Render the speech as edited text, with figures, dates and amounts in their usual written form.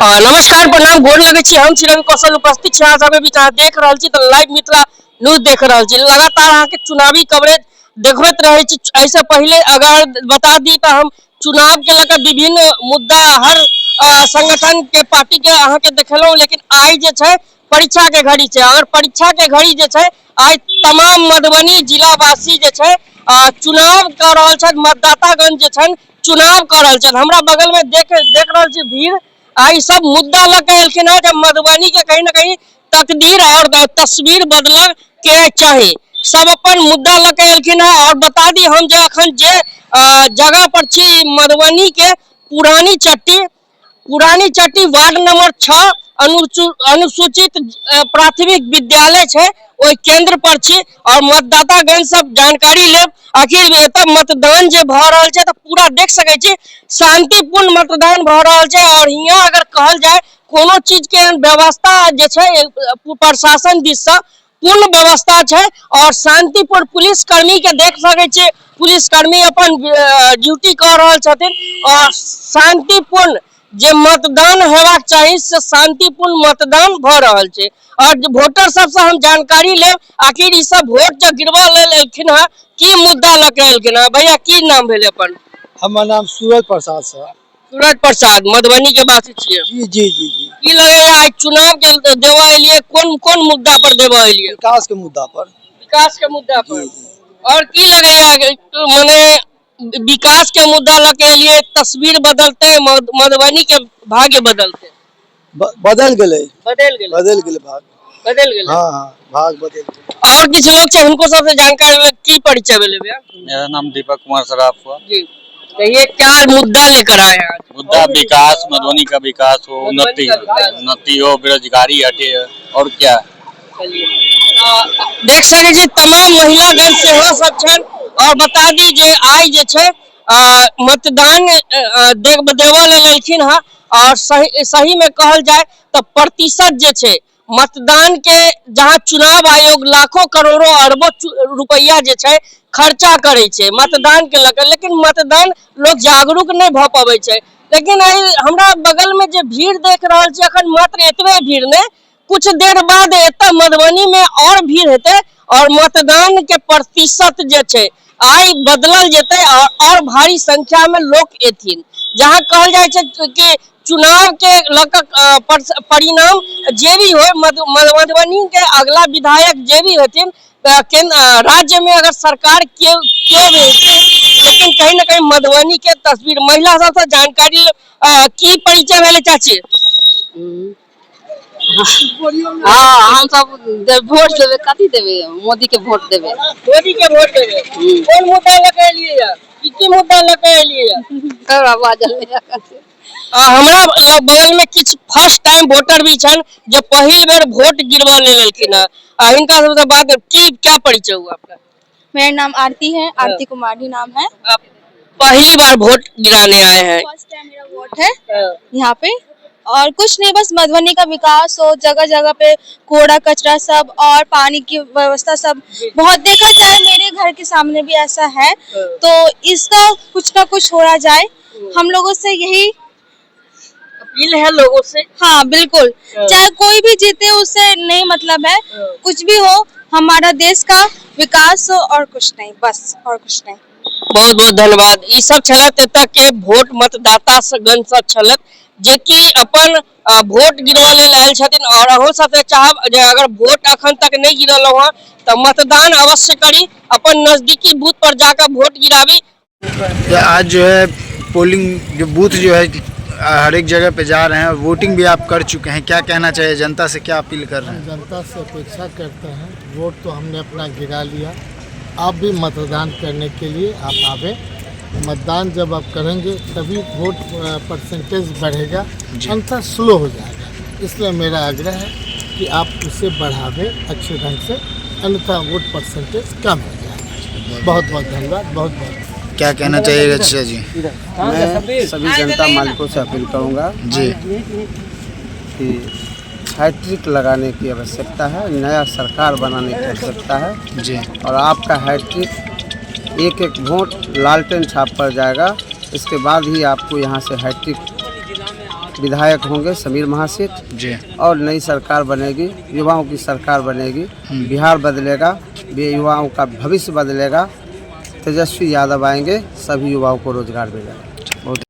नमस्कार प्रणाम गोर लगे छी। हम रवि कौशल उपस्थित छी। अहाँ सब भी देख रहल छी तो लाइव मिथिला न्यूज देख रहल छी। लगातार अहाँ के चुनावी कवरेज देखबत रहे छी। ऐसे पहले अगर बता दी तो हम चुनाव के लेकर विभिन्न मुद्दा हर संगठन के पार्टी के अहाँ के देखलो, लेकिन आई जे छै परीक्षा के घड़ी छै। अगर परीक्षा के घड़ी जे छै आई तमाम मधुबनी जिला वासी जे छै चुनाव कर रहल छै। मतदातागण जे छै चुनाव कर रहल छै। हमरा बगल में देख रहल छी भीड़ आई सब मुद्दा लग एलखिन है। जब मधुबनी के कहीं ना कहीं तकदीर और तस्वीर बदल के चाहे सब अपन मुद्दा लग एलखिन है। और बता दी हम जो अखन जे जगह पर छी मधुबनी के पुरानी चट्टी वार्ड नंबर 6 अनुसूचित प्राथमिक विद्यालय छै ओई केंद्र पर छी। और मतदातागण सब जानकारी लेब आखिर एतऽ मतदान जे भ रहल छै तो पूरा देख सकै छी शांतिपूर्ण मतदान भ रहल छै। और यहाँ अगर कहल जाए कोनो चीज के व्यवस्था जे छै प्रशासन दिस से पूर्ण व्यवस्था छै और शांतिपूर्ण पुलिस कर्मी के देख सकै छी। पुलिस कर्मी अपन ड्यूटी कर रहल छथिन और शांतिपूर्ण जे मतदान हेबाक चाहिए से शांतिपूर्ण मतदान भ रहल छै। और वोटर सब से हम जानकारी ले आखिर ई सब वोट जो गिरवा लेलखिन है की मुद्दा लग एलखिन है। भैया की नाम भेले अपन? हमर नाम सूरज प्रसाद सर। सूरज प्रसाद मधुबनी के वासी छियै? जी जी जी जी। की लगे आज चुनाव के देवा एलिए कौन मुद्दा पर देवा एलिए? विकास के मुद्दा पर। विकास के मुद्दा पर। और की लगे माने विकास के मुद्दा लगे लिए तस्वीर बदलते मधुबनी के भाग्य बदलते? बदल गेले भाग। बदल गेले। हाँ हाँ भाग बदल गेले। और किछ लोग छे उनको सबसे जानकारी की परिचय भेले भैया? मेरा नाम दीपक कुमार सराफ हुआ जी। तो ये क्या मुद्दा लेकर आए हैं? मुद्दा विकास, मधुबनी का विकास हो, उन्नति हो, बेरोजगारी हटे और क्या। देख सके छी तमाम महिला गण सेहो सब छन। और बता दी जे आई जे छे मतदान देवा लेलखिन है। और सही में कहल जाए तो प्रतिशत जे छे मतदान के जहाँ चुनाव आयोग लाखों करोड़ों अरबों रुपया जे छे खर्चा करे छे मतदान के लेकर, लेकिन मतदान लोग जागरूक नहीं भ पावे छे। लेकिन हमरा बगल में जे भीड़ देख रहल छी अखन मात्र एतबे भीड़ ने कुछ देर बाद एता मधुबनी में और भीड़ हेते और मतदान के प्रतिशत जे छे आई बदलल जेते और भारी संख्या में लोग एथिन। जहाँ कहल जाए छे कि चुनाव के परिणाम जे भी हो मधुबनी के अगला विधायक जे भी होथिन राज्य में अगर सरकार क्यों भी लेकिन कहीं ना कहीं मधुबनी के तस्वीर महिला सब से जानकारी की परिचय भेले चाची? हाँ हम सब वोट देवे कथी देवे मोदी के वोट देवे। मोदी के वोट देवे। कौन मुद्दा लगे लिए या की मुद्दा लगे लिए या? सब आवाज हमरा बगल में किछ फर्स्ट टाइम वोटर भी छन जो पहिल बेर वोट गिरवा लेलखिन है। इनका सबसे बात की क्या परिचय हुआ आपका? मेरा नाम आरती है, आरती कुमारी नाम है। आप पहली बार वोट गिराने आए हैं? फर्स्ट टाइम मेरा वोट है यहाँ पे। और कुछ नहीं, बस मधुबनी का विकास हो, जगह जगह पे कूड़ा कचरा सब और पानी की व्यवस्था सब बहुत देखा जाए। मेरे घर के सामने भी ऐसा है तो इसका कुछ ना कुछ हो जाए। हम लोगों से यही अपील है लोगों से। हाँ बिल्कुल, चाहे कोई भी जीते उससे नहीं मतलब है, कुछ भी हो हमारा देश का विकास हो और कुछ नहीं, बस और कुछ नहीं। बहुत बहुत धन्यवाद। ई सब छलत एतऽ के वोट मतदाता गण सब छलत जे कि अपन वोट गिरवा लेल आयल छथिन। और अहूँ सबसे चाहब जे अगर वोट अखन तक नहीं गिरल है तो मतदान अवश्य करी, अपन नजदीकी बूथ पर जाकर वोट गिरावी। आज जो है पोलिंग जो बूथ जो है हर एक जगह पे जा रहे हैं और वोटिंग भी आप कर चुके हैं, क्या कहना चाहिए जनता से, क्या अपील कर रहे हैं? जनता से अपेक्षा करते हैं, वोट तो हमने अपना गिरा लिया, आप भी मतदान करने के लिए आप आवे। मतदान जब आप करेंगे तभी वोट परसेंटेज बढ़ेगा, अन्यथा स्लो हो जाएगा। इसलिए मेरा आग्रह है कि आप उसे बढ़ावे अच्छे ढंग से, अन्यथा वोट परसेंटेज कम हो जाएगा। बहुत बहुत धन्यवाद। बहुत बहुत क्या कहना चाहिए अच्छा जी? मैं सभी जनता मालिकों से अपील करूंगा जी कि हैट्रिक लगाने की आवश्यकता है, नया सरकार बनाने की आवश्यकता है जी। और आपका हैट्रिक एक एक वोट लालटेन छाप पर जाएगा, इसके बाद ही आपको यहाँ से हैट्रिक विधायक होंगे समीर महासेठ जी। और नई सरकार बनेगी, युवाओं की सरकार बनेगी, बिहार बदलेगा, युवाओं का भविष्य बदलेगा। तेजस्वी यादव आएंगे, सभी युवाओं को रोजगार मिलेगा।